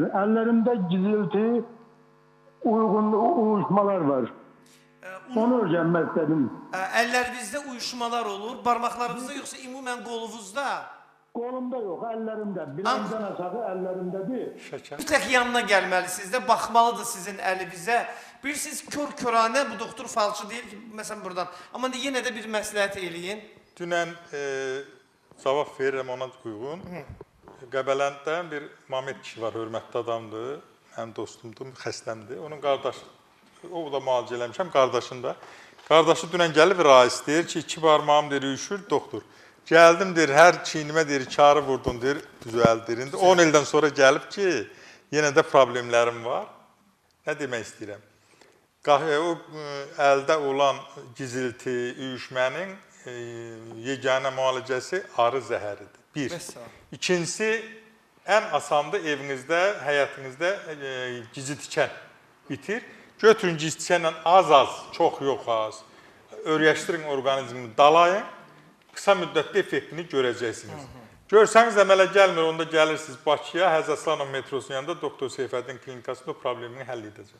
Ellerimde gizilti, uyuşmalar var. Onu öğrenmek istedim. Əllərinizdə uyuşmalar olur, barmaqlarınızda yoxsa ümumən qolunuzda? Kolumda yok, ellerimde. Bilemden aşağı ellerimdedir. Mütləq yanına gəlməlisiniz də, baxmalıdır sizin əlinizə. Bilirsiniz, kör-köranə bu doktor falçı deyir ki, məsələn buradan. Amma yenə də bir məsləhət eləyin. Dünən cavab verirəm ona uyğun. Qəbələndə bir Mamet kişi var, hörmətli adamdır. Mənim dostumdur, xəstəmdir. Onun qardaşı, o da müalicə eləmişəm, qardaşında. Qardaşı dünən gəlib rais deyir ki, 2 barmağım deyir, uyuşur, doktor. Gəldim deyir, hər çiynimə deyir, karı vurdun deyir, düzəldir. İndi 10 ildən sonra gəlib ki, yenə də problemlərim var. Nə demək istəyirəm? O əldə olan gizilti, uyuşmənin yeganə müalicəsi arı zəhəridir. Bir. İkincisi, ən asandır evinizdə, həyatınızda giziltikən bitir. Götürün giziltikənlə az-az, çox yox az, öyrəşdirin orqanizmini, dalayın. Qısa müddətdə effektini görəcəksiniz. Görsəniz əmələ gəlmir, onda gəlirsiniz Bakıya, Həzrət Aslanov metrosunun yanında Doktor Seyfəddin klinikasında o problemini həll edəcək.